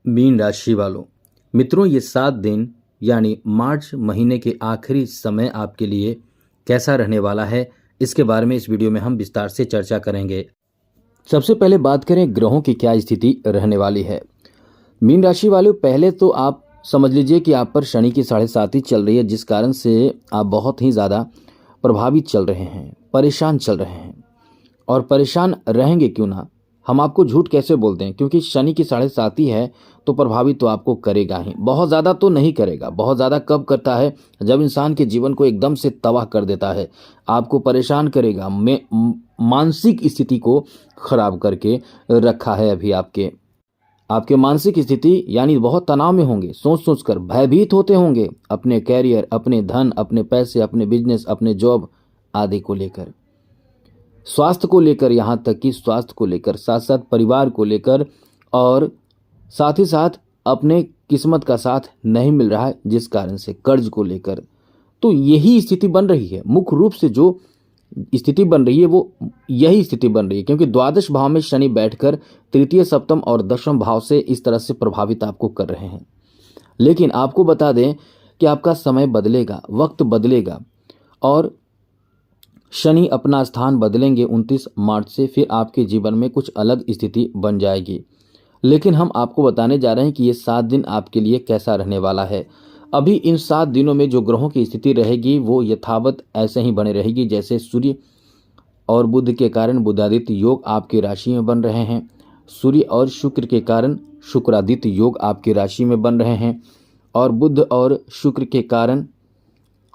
Mean राशि वालों, मित्रों ये 7 दिन यानी मार्च महीने के आखिरी समय आपके लिए कैसा रहने वाला है, इसके बारे में इस वीडियो में हम विस्तार से चर्चा करेंगे। सबसे पहले बात करें ग्रहों की क्या स्थिति रहने वाली है। मीन राशि वालों, पहले तो आप समझ लीजिए कि आप पर शनि की 7.5 चल रही है, जिस कारण से आप बहुत ही ज़्यादा प्रभावित चल रहे हैं, परेशान चल रहे हैं। और परेशान रहेंगे क्यों ना, हम आपको झूठ कैसे बोलते हैं, क्योंकि शनि की 7.5 है तो प्रभावित तो आपको करेगा ही। बहुत ज़्यादा तो नहीं करेगा। बहुत ज़्यादा कब करता है, जब इंसान के जीवन को एकदम से तबाह कर देता है, आपको परेशान करेगा, मानसिक स्थिति को खराब करके रखा है। अभी आपके मानसिक स्थिति यानी बहुत तनाव में होंगे, सोच सोच कर भयभीत होते होंगे अपने कैरियर, अपने धन, अपने पैसे, अपने बिजनेस, अपने जॉब आदि को लेकर, स्वास्थ्य को लेकर, यहाँ तक कि स्वास्थ्य को लेकर, साथ साथ परिवार को लेकर, और साथ ही साथ अपने किस्मत का साथ नहीं मिल रहा है, जिस कारण से कर्ज को लेकर। तो यही स्थिति बन रही है। मुख्य रूप से जो स्थिति बन रही है वो यही स्थिति बन रही है, क्योंकि द्वादश भाव में शनि बैठकर तृतीय, सप्तम और दशम भाव से इस तरह से प्रभावित आपको कर रहे हैं। लेकिन आपको बता दें कि आपका समय बदलेगा, वक्त बदलेगा, और शनि अपना स्थान बदलेंगे 29 मार्च से। फिर आपके जीवन में कुछ अलग स्थिति बन जाएगी। लेकिन हम आपको बताने जा रहे हैं कि ये 7 दिन आपके लिए कैसा रहने वाला है। अभी इन 7 दिनों में जो ग्रहों की स्थिति रहेगी वो यथावत ऐसे ही बने रहेगी, जैसे सूर्य और बुध के कारण बुधादित्य योग आपकी राशि में बन रहे हैं, सूर्य और शुक्र के कारण शुक्रादित्य योग आपकी राशि में बन रहे हैं, और बुध और शुक्र के कारण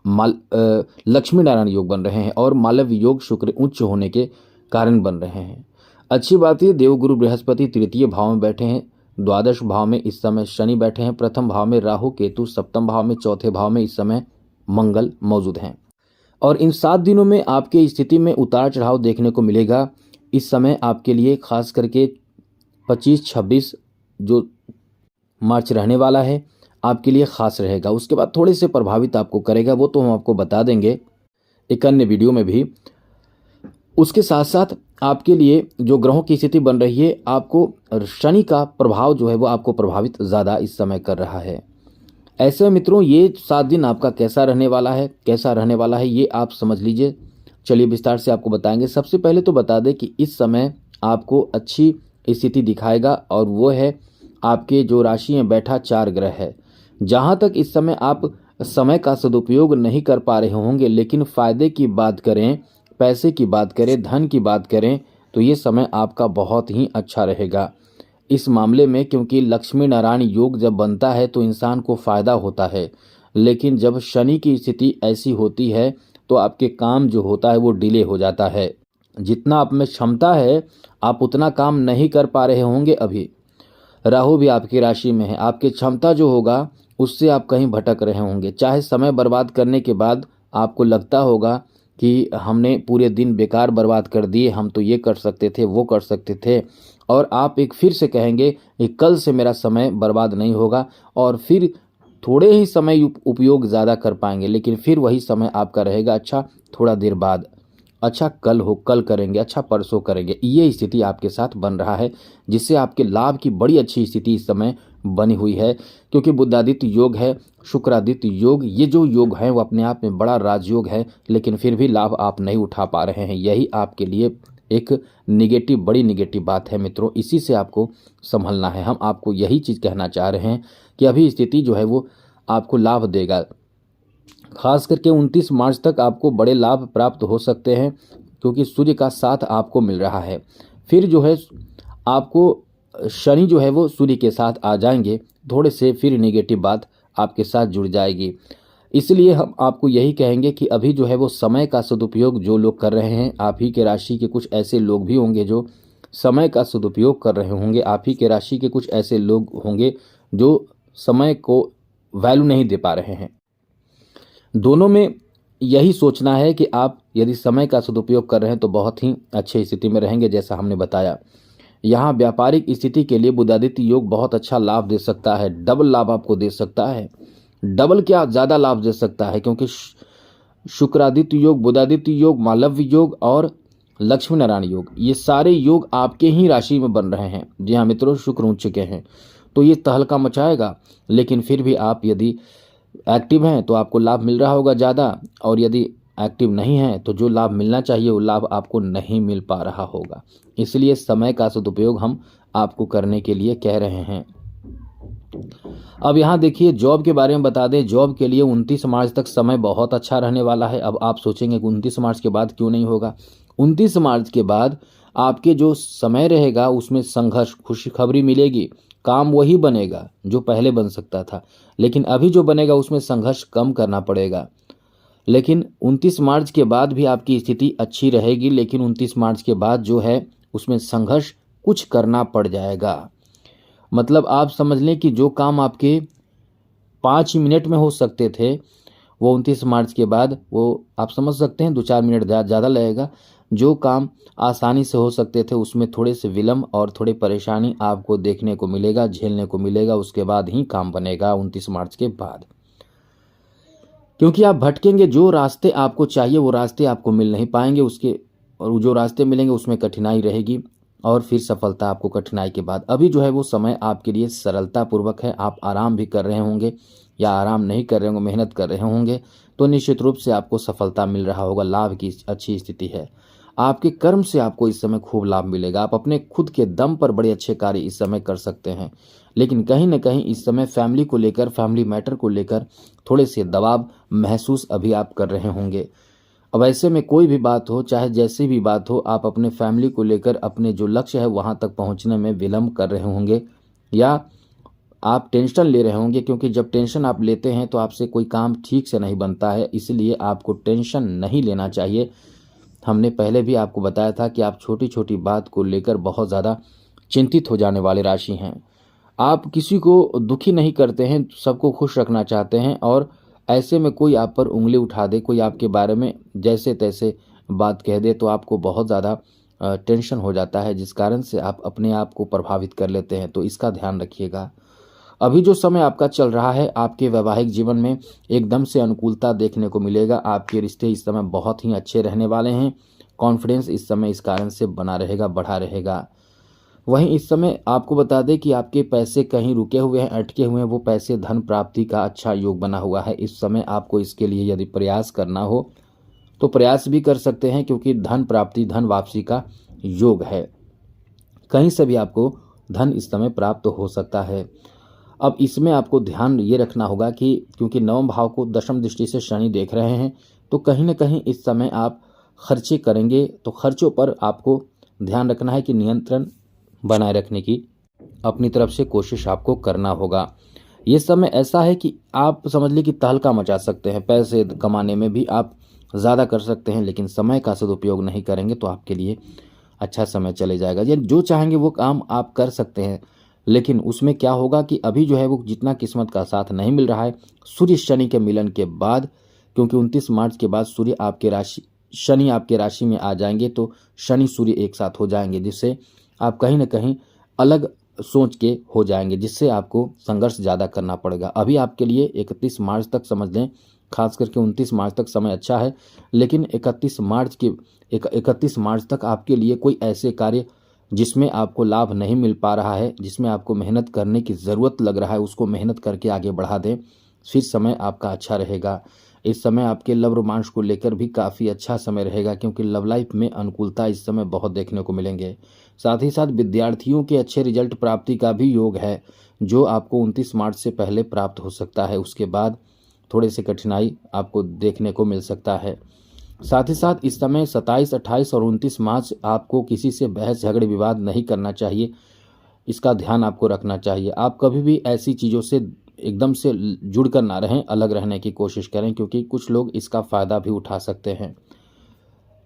लक्ष्मी नारायण योग बन रहे हैं, और मालव्य योग शुक्र उच्च होने के कारण बन रहे हैं। अच्छी बात है, देवगुरु बृहस्पति तृतीय भाव में बैठे हैं, द्वादश भाव में इस समय शनि बैठे हैं, प्रथम भाव में राहु केतु, सप्तम भाव में, चौथे भाव में इस समय मंगल मौजूद हैं। और इन 7 दिनों में आपके स्थिति में उतार चढ़ाव देखने को मिलेगा। इस समय आपके लिए खास करके 25-26 जो मार्च रहने वाला है आपके लिए खास रहेगा। उसके बाद थोड़े से प्रभावित आपको करेगा, वो तो हम आपको बता देंगे एक अन्य वीडियो में भी। उसके साथ साथ आपके लिए जो ग्रहों की स्थिति बन रही है, आपको शनि का प्रभाव जो है वो आपको प्रभावित ज़्यादा इस समय कर रहा है। ऐसे में मित्रों ये 7 दिन आपका कैसा रहने वाला है ये आप समझ लीजिए। चलिए विस्तार से आपको बताएंगे। सबसे पहले तो बता दें कि इस समय आपको अच्छी स्थिति दिखाएगा, और वो है आपके जो राशि में बैठा 4 ग्रह है। जहाँ तक इस समय आप समय का सदुपयोग नहीं कर पा रहे होंगे, लेकिन फ़ायदे की बात करें, पैसे की बात करें, धन की बात करें, तो ये समय आपका बहुत ही अच्छा रहेगा इस मामले में। क्योंकि लक्ष्मी नारायण योग जब बनता है तो इंसान को फ़ायदा होता है, लेकिन जब शनि की स्थिति ऐसी होती है तो आपके काम जो होता है वो डिले हो जाता है। जितना आप में क्षमता है आप उतना काम नहीं कर पा रहे होंगे। अभी राहु भी आपकी राशि में है, आपकी क्षमता जो होगा उससे आप कहीं भटक रहे होंगे। चाहे समय बर्बाद करने के बाद आपको लगता होगा कि हमने पूरे दिन बेकार बर्बाद कर दिए, हम तो ये कर सकते थे, वो कर सकते थे, और आप एक फिर से कहेंगे कि कल से मेरा समय बर्बाद नहीं होगा, और फिर थोड़े ही समय उपयोग ज़्यादा कर पाएंगे, लेकिन फिर वही समय आपका रहेगा अच्छा थोड़ा देर बाद, अच्छा कल करेंगे, अच्छा परसों करेंगे। ये स्थिति आपके साथ बन रहा है, जिससे आपके लाभ की बड़ी अच्छी स्थिति इस समय बनी हुई है। क्योंकि बुधादित्य योग है, शुक्रादित्य योग, ये जो योग है वो अपने आप में बड़ा राजयोग है, लेकिन फिर भी लाभ आप नहीं उठा पा रहे हैं। यही आपके लिए एक बड़ी निगेटिव बात है मित्रों। इसी से आपको संभलना है। हम आपको यही चीज़ कहना चाह रहे हैं कि अभी स्थिति जो है वो आपको लाभ देगा। खास करके 29 मार्च तक आपको बड़े लाभ प्राप्त हो सकते हैं, क्योंकि सूर्य का साथ आपको मिल रहा है। फिर जो है आपको शनि जो है वो सूर्य के साथ आ जाएंगे, थोड़े से फिर नेगेटिव बात आपके साथ जुड़ जाएगी। इसलिए हम आपको यही कहेंगे कि अभी जो है वो समय का सदुपयोग जो लोग कर रहे हैं, आप ही के राशि के कुछ ऐसे लोग भी होंगे जो समय का सदुपयोग कर रहे होंगे, आप ही के राशि के कुछ ऐसे लोग होंगे जो समय को वैल्यू नहीं दे पा रहे हैं। दोनों में यही सोचना है कि आप यदि समय का सदुपयोग कर रहे हैं तो बहुत ही अच्छी स्थिति में रहेंगे। जैसा हमने बताया, यहाँ व्यापारिक स्थिति के लिए बुधादित्य योग बहुत अच्छा लाभ दे सकता है, डबल लाभ आपको दे सकता है। डबल क्या, ज़्यादा लाभ दे सकता है, क्योंकि शुक्रादित्य योग, बुधादित्य योग, मालव्य योग और लक्ष्मी नारायण योग, ये सारे योग आपके ही राशि में बन रहे हैं। जी हाँ मित्रों, शुक्र उच्च के हैं, तो ये तहलका मचाएगा। लेकिन फिर भी आप यदि एक्टिव हैं तो आपको लाभ मिल रहा होगा ज़्यादा, और यदि एक्टिव नहीं है तो जो लाभ मिलना चाहिए वो लाभ आपको नहीं मिल पा रहा होगा। इसलिए समय का सदुपयोग हम आपको करने के लिए कह रहे हैं। अब यहाँ देखिए जॉब के बारे में बता दें। जॉब के लिए 29 मार्च तक समय बहुत अच्छा रहने वाला है। अब आप सोचेंगे कि 29 मार्च के बाद क्यों नहीं होगा। 29 मार्च के बाद आपके जो समय रहेगा उसमें संघर्ष, खुशखबरी मिलेगी, काम वही बनेगा जो पहले बन सकता था, लेकिन अभी जो बनेगा उसमें संघर्ष कम करना पड़ेगा। लेकिन 29 मार्च के बाद भी आपकी स्थिति अच्छी रहेगी, लेकिन 29 मार्च के बाद जो है उसमें संघर्ष कुछ करना पड़ जाएगा। मतलब आप समझ लें कि जो काम आपके 5 मिनट में हो सकते थे वो 29 मार्च के बाद वो आप समझ सकते हैं 2-4 मिनट ज़्यादा लगेगा। जो काम आसानी से हो सकते थे उसमें थोड़े से विलम्ब और थोड़ी परेशानी आपको देखने को मिलेगा, झेलने को मिलेगा। उसके बाद ही काम बनेगा 29 मार्च के बाद, क्योंकि आप भटकेंगे। जो रास्ते आपको चाहिए वो रास्ते आपको मिल नहीं पाएंगे, उसके और जो रास्ते मिलेंगे उसमें कठिनाई रहेगी और फिर सफलता आपको कठिनाई के बाद। अभी जो है वो समय आपके लिए सरलता पूर्वक है। आप आराम भी कर रहे होंगे या आराम नहीं कर रहे होंगे, मेहनत कर रहे होंगे, तो निश्चित रूप से आपको सफलता मिल रहा होगा, लाभ की अच्छी स्थिति है। आपके कर्म से आपको इस समय खूब लाभ मिलेगा। आप अपने खुद के दम पर बड़े अच्छे कार्य इस समय कर सकते हैं, लेकिन कहीं ना कहीं इस समय फैमिली को लेकर, फैमिली मैटर को लेकर थोड़े से दबाव महसूस अभी आप कर रहे होंगे। अब ऐसे में कोई भी बात हो, चाहे जैसी भी बात हो, आप अपने फैमिली को लेकर अपने जो लक्ष्य है वहां तक पहुंचने में विलंब कर रहे होंगे या आप टेंशन ले रहे होंगे, क्योंकि जब टेंशन आप लेते हैं तो आपसे कोई काम ठीक से नहीं बनता है। इसलिए आपको टेंशन नहीं लेना चाहिए। हमने पहले भी आपको बताया था कि आप छोटी छोटी बात को लेकर बहुत ज़्यादा चिंतित हो जाने वाले राशि हैं। आप किसी को दुखी नहीं करते हैं, सबको खुश रखना चाहते हैं, और ऐसे में कोई आप पर उंगली उठा दे, कोई आपके बारे में जैसे तैसे बात कह दे तो आपको बहुत ज़्यादा टेंशन हो जाता है, जिस कारण से आप अपने आप को प्रभावित कर लेते हैं। तो इसका ध्यान रखिएगा। अभी जो समय आपका चल रहा है, आपके वैवाहिक जीवन में एकदम से अनुकूलता देखने को मिलेगा। आपके रिश्ते इस समय बहुत ही अच्छे रहने वाले हैं। कॉन्फिडेंस इस समय इस कारण से बना रहेगा, बढ़ा रहेगा। वहीं इस समय आपको बता दें कि आपके पैसे कहीं रुके हुए हैं, अटके हुए हैं, वो पैसे धन प्राप्ति का अच्छा योग बना हुआ है। इस समय आपको इसके लिए यदि प्रयास करना हो तो प्रयास भी कर सकते हैं, क्योंकि धन प्राप्ति, धन वापसी का योग है। कहीं से भी आपको धन इस समय प्राप्त हो सकता है। अब इसमें आपको ध्यान ये रखना होगा कि क्योंकि नवम भाव को दशम दृष्टि से शनि देख रहे हैं, तो कहीं ना कहीं इस समय आप खर्चे करेंगे, तो खर्चों पर आपको ध्यान रखना है कि नियंत्रण बनाए रखने की अपनी तरफ से कोशिश आपको करना होगा। ये समय ऐसा है कि आप समझ लीजिए कि तहलका मचा सकते हैं। पैसे कमाने में भी आप ज़्यादा कर सकते हैं, लेकिन समय का सदुपयोग नहीं करेंगे तो आपके लिए अच्छा समय चले जाएगा। ये जो चाहेंगे वो काम आप कर सकते हैं, लेकिन उसमें क्या होगा कि अभी जो है वो जितना किस्मत का साथ नहीं मिल रहा है। सूर्य शनि के मिलन के बाद, क्योंकि 29 मार्च के बाद शनि आपके राशि में आ जाएंगे, तो शनि सूर्य एक साथ हो जाएंगे, जिससे आप कहीं ना कहीं अलग सोच के हो जाएंगे, जिससे आपको संघर्ष ज़्यादा करना पड़ेगा। अभी आपके लिए 31 मार्च तक समझ लें, खास करके 29 मार्च तक समय अच्छा है, लेकिन 31 मार्च तक आपके लिए कोई ऐसे कार्य जिसमें आपको लाभ नहीं मिल पा रहा है, जिसमें आपको मेहनत करने की ज़रूरत लग रहा है, उसको मेहनत करके आगे बढ़ा दें, फिर समय आपका अच्छा रहेगा। इस समय आपके लव रोमांस को लेकर भी काफ़ी अच्छा समय रहेगा, क्योंकि लव लाइफ में अनुकूलता इस समय बहुत देखने को मिलेंगे। साथ ही साथ विद्यार्थियों के अच्छे रिजल्ट प्राप्ति का भी योग है, जो आपको 29 मार्च से पहले प्राप्त हो सकता है। उसके बाद थोड़े से कठिनाई आपको देखने को मिल सकता है। साथ ही साथ इस समय 27, 28 और 29 मार्च आपको किसी से बहस झगड़े विवाद नहीं करना चाहिए। इसका ध्यान आपको रखना चाहिए। आप कभी भी ऐसी चीज़ों से एकदम से जुड़ कर ना रहें, अलग रहने की कोशिश करें, क्योंकि कुछ लोग इसका फ़ायदा भी उठा सकते हैं।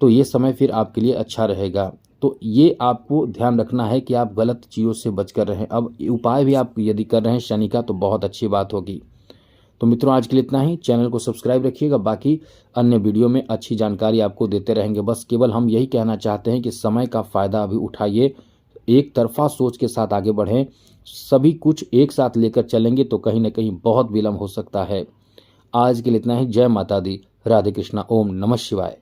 तो ये समय फिर आपके लिए अच्छा रहेगा। तो ये आपको ध्यान रखना है कि आप गलत चीज़ों से बच कर रहें। अब उपाय भी आप यदि कर रहे हैं शनि का, तो बहुत अच्छी बात होगी। तो मित्रों, आज के लिए इतना ही। चैनल को सब्सक्राइब रखिएगा, बाकी अन्य वीडियो में अच्छी जानकारी आपको देते रहेंगे। बस केवल हम यही कहना चाहते हैं कि समय का फ़ायदा अभी उठाइए, एक तरफा सोच के साथ आगे बढ़ें। सभी कुछ एक साथ लेकर चलेंगे तो कहीं ना कहीं बहुत विलम्ब हो सकता है। आज के लिए इतना ही। जय माता दी, राधे कृष्णा, ओम नमः शिवाय।